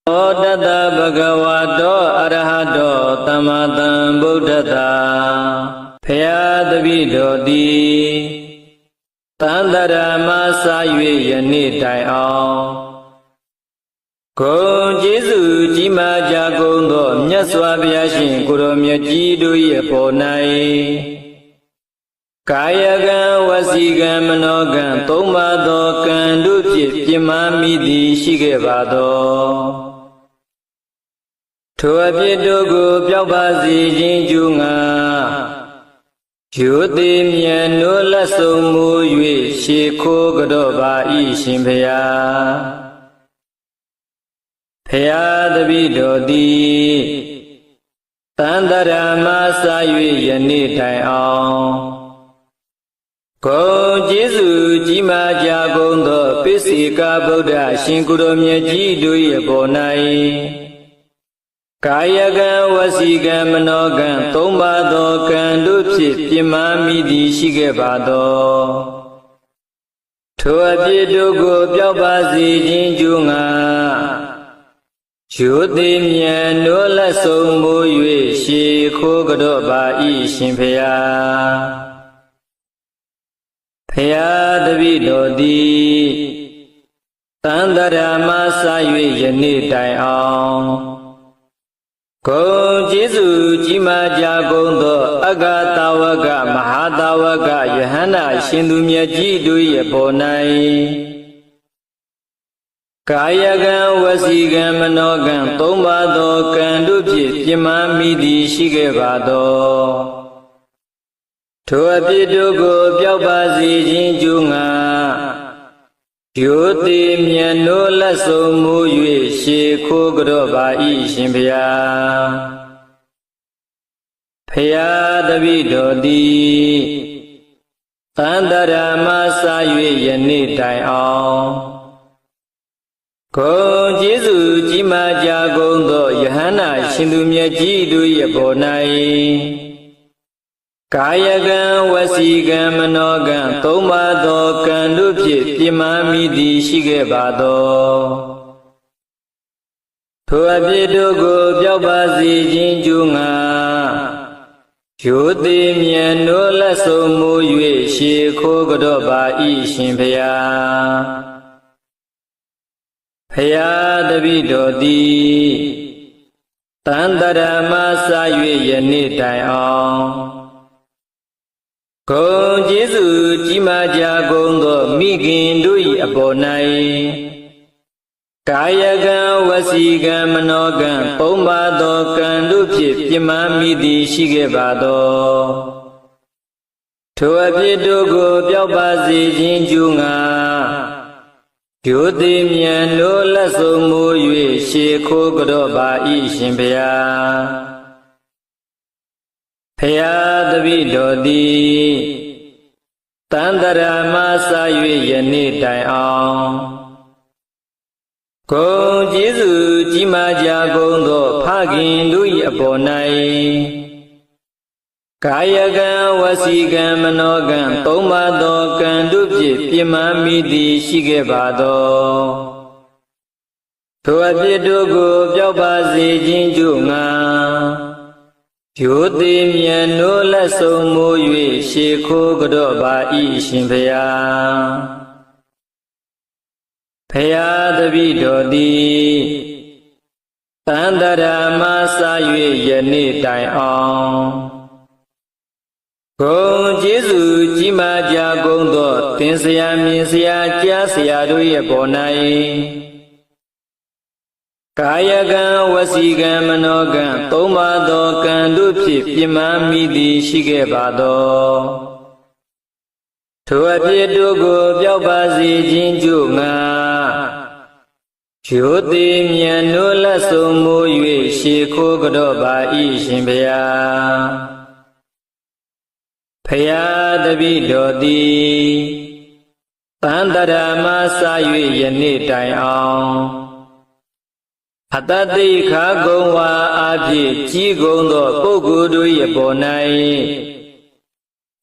Tata Bhagavato Arahato Tammatan Buddhata Phayadavido Di Tandarama Sayue Yani Dai Ao Gong Jesu Jima Jagong Do Myaswa Vyashin Kuro Myaji Duye Ponai Kayagan Wasigan Manogan Tomado Kandupi Pimamidi Shigevado Tuapidogo Pyabazi Jinjunga Yuti Mianula Somu Yue Shiko Gadoba Ishimpaya Phayadavido Di Tandarama Sayue Yani Dai Ao Gong Jesu Jima Jagong Do Pisika Buddha Shinkuro Myaji Duye Ponai Kayagan Wasigan Manogan Tomado Kandupi Pimamidi Shigevado Tuapidogo Pyabazi Jinjunga Yuti Mianula Somu Yue Shiko Gadoba Ishimpaya Phayadavido Di Tandarama Sayue Yani Dai Ao Gong Jesu Jima Jagong Do Agatawaga Mahatawaga Yahana Shindu Myaji Duye Ponai Kayagan Wasigan Manogan Tomado Kandupi Pimamidi Shigevado Tuapidogo Pyabazi Jinjunga Yuti Mianula Somu Yue Shiko Gadoba Ishimpaya Phayadavido Di Tandarama Sayue Yani Dai Ao Gong Jesu Jima Jagong Do Yahana Shindu Myaji Duye Ponai Kayagan Wasigan Manogan Tomado Kandupi Pimamidi Shigevado Tuapidogo Pyabazi Jinjunga Yuti Mianula Somu Yue Shiko Gadoba Ishimpaya Phayadavido Di Tandarama Sayue Yani Dai Ao Gong Jesu Jima Jagong Do Migin Duyi Aponai Kayagan Wasigan Manogan Tomado Kandupi Pimamidi Shigevado Tuapidogo Pyabazi Jinjunga Yuti Mianula Somu Yue Shiko Gadoba Ishimpaya Phayadavido Di Tandarama Sayue Yani Dai Ao Gong Jesu Jima Jagong Do Phagin Duyi Aponai Kayagan Wasigan Manogan Tomado Kandupi Pimamidi Shigevado Tuapidogo Pyabazi Jinjunga Yuti Mianula Somu Yue Shiko Gadoba Ishimpaya Phayadavido Di Tandarama Sayue Yani Dai Ao Gong Jesu Jima Jagong Do Tinsaya Minsaya Kyasaya Duye Ponai Kayagan Wasigan Manogan Tomado Kandupi Pimamidi Shigevado Tuapidogo Pyabazi Jinjunga Yuti Mianula Somu Yue Shiko Gadoba Ishimpaya Phayadavido Di Tandarama Sayue Yani Dai Ao Atati Khagong Wa Api Jigong Do Pugu Duye Ponai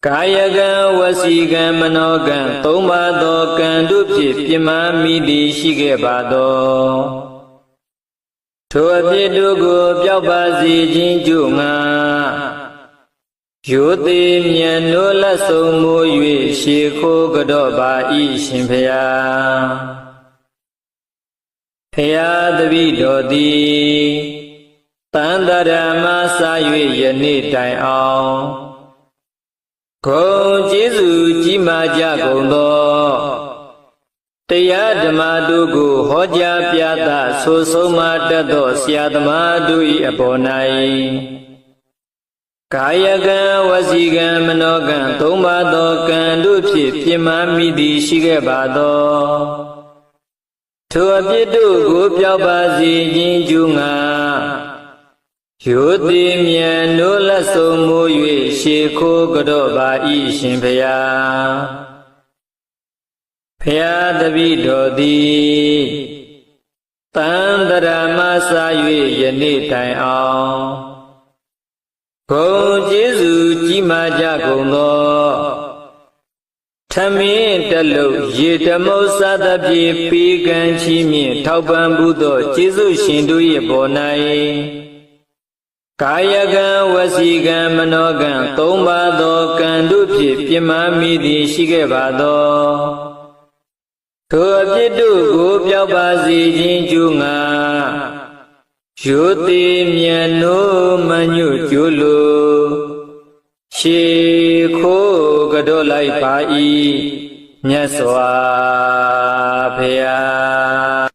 Kayagan Wasigan Manogan Tomado Kandupi Pimamidi Shigevado ထိုအပြစ်တို့ကိုပျောက်ပါစေခြင်းကြို့ငါရိုသေမြတ်နိုးလက်ဆုံးမိုး၍ရှေခိုးကြော့ပါ၏ရှင်ဖျားဖျားတပည့်တော်သည်တန်တရာမစာ၍ယနေ့တိုင်အောင်ဂုဏ်ကျေးဇူးကြီးမားကြကုန်သောတရားဓမ္မတို့ကိုဟောကြားပြသဆိုဆုံးမတတ်သောဆရာသမားတို့၏အပေါ်၌ကာယကံဝစီကံမနောကံသုံးပါးသောကံတို့ဖြင့်ပြင်းမာမိသည်ရှိခဲ့ပါသောထိုအပြစ်တို့ကိုပျောက်ပါစေခြင်းကြိုးငါရိုသေမြတ်နိုးလက်ဆုံးမိုး၍ရှေခိုးကြော့ပါ၏ရှင်ဖျားဖျားတပည့်တော်သည်တန်တရာမစာ၍ယနေ့တိုင်အောင်ဂုဏ်ကျေးဇူးကြီးမားကြကုန်သောထမင်းတလုံးရေတမုတ်စသဖြင့်ပေးကမ်းချီးမြှင့်ထောက်ပံ့မှုသောကျေးဇူးရှင်တို့၏ပေါ်၌ကာယကံဝစီကံမနောကံသုံးပါးသောကံတို့ဖြင့်ပြင်းမာမိသည်ရှိခဲ့ပါသောထိုအပြစ်တို့ကိုပျောက်ပါစေခြင်းကြိုးငါရိုသေမြတ်နိုးမညွတ်ကြိုးလိုရှေခိုးကြော့လိုက်ပါ၏မြတ်စွာဘုရား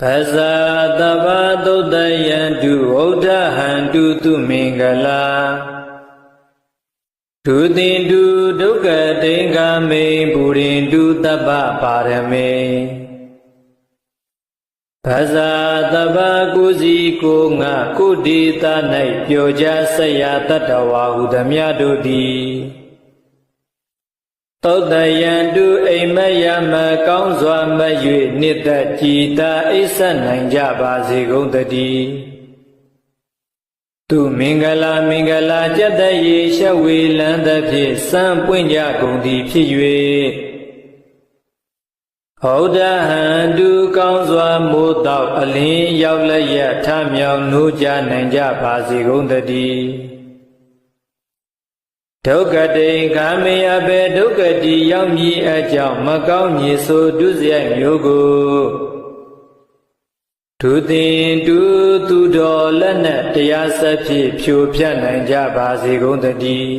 ပဇာတဗ္ဗသုတ်တယံတုဝုဒ္ဓဟံတုသူမင်္ဂလာဒုသင်တုဒုက္ခတိင်္ဂမေပုရိန္တုတပ္ပပါရမေပဇာတဗ္ဗကုစီကိုငါကုဒေသ၌ပြောကြားဆက်ရာတတ္တဝါဟုသမျှတို့သည်သုတ်တယံတုအိမ်မက်ရမကောင်းစွာမတ်၍နှစ်သက်ကြည်သာအိပ်ဆက်နိုင်ကြပါစေကုန်သတည်းသူမင်္ဂလာမင်္ဂလာကြက်တရေရှဝေလန်းသဖြင့်စံပွင့်ကြကုန်သည်ဖြစ်၍ဟောဒဟံတုကောင်းစွာမိုးတောက်အလင်းရောက်လက်ရထမြောင်နိုးကြနိုင်ကြပါစေကုန်သတည်းဒုက္ခတိင်္ဂမေယဘေဒုက္ခတိရောက်မည်အကြောင်းမကောင်းညီဆိုဒုစရိုက်မျိုးကိုဒုသင်တုသူတော်လက်နက်တရားစဖြင့်ဖြိုဖျက်နိုင်ကြပါစေကုန်သတည်း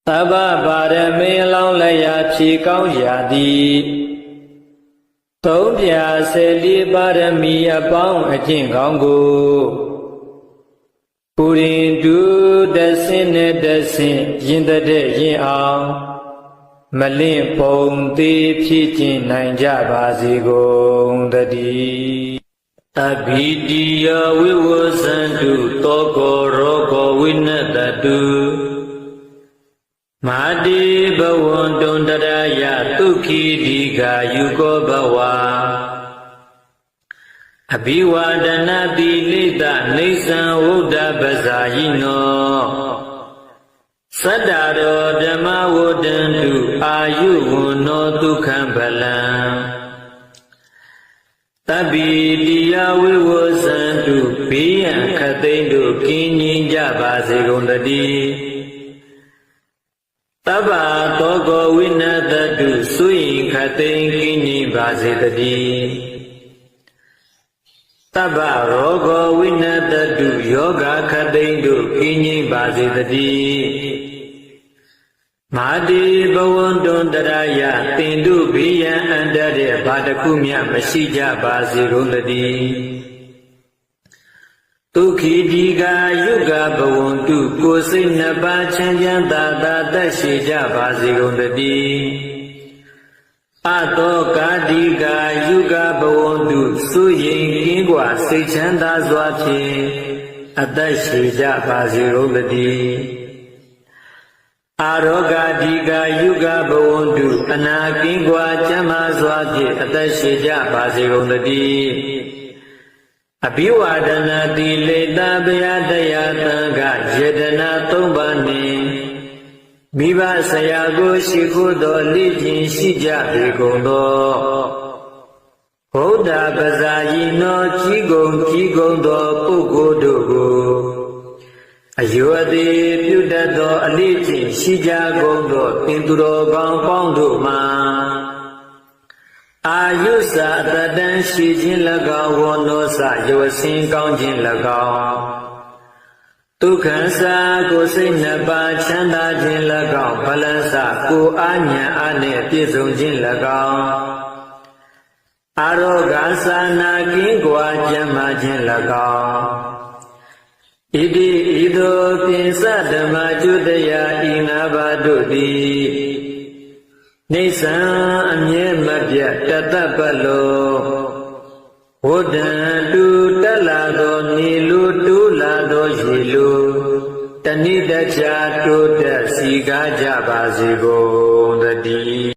သဗ္ဗပါရမေအလောင်းလည်းရာဖြေကောင်းရာသည်သုံးပြ14ပါရမီအပေါင်းအကျင့်ကောင်းကိုပုရိန္တုတဆင်းနဲ့တဆင်းရင်တဲ့ရင်အောင်မလင့်ပုံသေးဖြစ်ခြင်းနိုင်ကြပါစေကုန်သတည်းအဘိတိယဝိဝဇန္တုတောကောရောဂောဝိနတတုမာတိဘဝန္တုံတရာယသုခိဒီဃာယုကောဘဝအဘိဝါဒနာတိလိတနေသံဝုဒ္ဓပဇာယိနောသတ္တရောဓမ္မဝုဒ္ဒန္တုအာယုဝန္နောဒုက္ခံဗလံတဗ္ဗိတိယဝိဝဇန္တုဘေးရန်ခတ်သိမ်းတို့ကင်းငြိမ်းကြပါစေကုန်သတည်းတဗ္ဗတောကောဝိနတတုစွရင်ခတ်သိမ်းကင်းငြိမ်းပါစေတည်းတဗ္ဗရောဂောဝိနတတုယောဂခတ်သိမ်းတို့ကင်းငြိမ်းပါစေတည်းမာတိဘဝန္တုံတရာယတင်တို့ဘေးရန်အန္တတဲ့ဘာတစ်ခုမျှမရှိကြပါစေကုန်သတည်းဒုက္ခိဒီဃာယုဂဘဝန္တုကိုယ်စိတ်နှစ်ပါးချမ်းချမ်းသာသာသက်ရှိကြပါစေကုန်သတည်းအတောကာတိဃာယုဂဘဝန္တုစွရင်ကင်းကွာစိတ်ချမ်းသာစွာဖြင့်အသက်ရှိကြပါစေကုန်သတည်းအာရောဂတိဃာယုဂဘဝန္တုအနာကင်းကွာချမ်းသာစွာဖြင့်အသက်ရှိကြပါစေကုန်သတည်းအဘိဝါဒနာတိလေတဗျာတရားသံဃယတနာ၃ပါးနှင့်မိဘဆရာကိုရှိခိုးတော်လိကျင်ရှိကြပေကုန်သော ဗုဒ္ဓပဇာယိနောကြီးကုန်သောပုဂ္ဂိုလ်တို့ကိုအယောအသေးပြုတတ်သောအလေးချင်းရှိကြကုန်သောသင်သူတော်ကောင်းပေါင်းတို့မှာအာယုစာအတတန်ရှိခြင်း၎င်းဝေါနောစယောစင်ကောင်းခြင်း၎င်းဒုက္ခစာကိုစိတ်နှစ်ပါးချမ်းသာခြင်း၎င်းဖလစကိုအာညာအားနှင့်ပြည့်စုံခြင်း၎င်းအာရောဂါစာနာကင်းကွာကျမ်းမာခြင်း၎င်းဣတိဣသောပိစဓမ္မကျုတယဤငါးပါးတို့သည်နေဆံအမြဲမပြတ်တတပတ်လုံးဝဒ္ဒံတူတက်လာသောနေလိုတူးလာသောရေလိုတဏိတ္တချာတိုးတက်စီကားကြပါစေကုန်သတည်း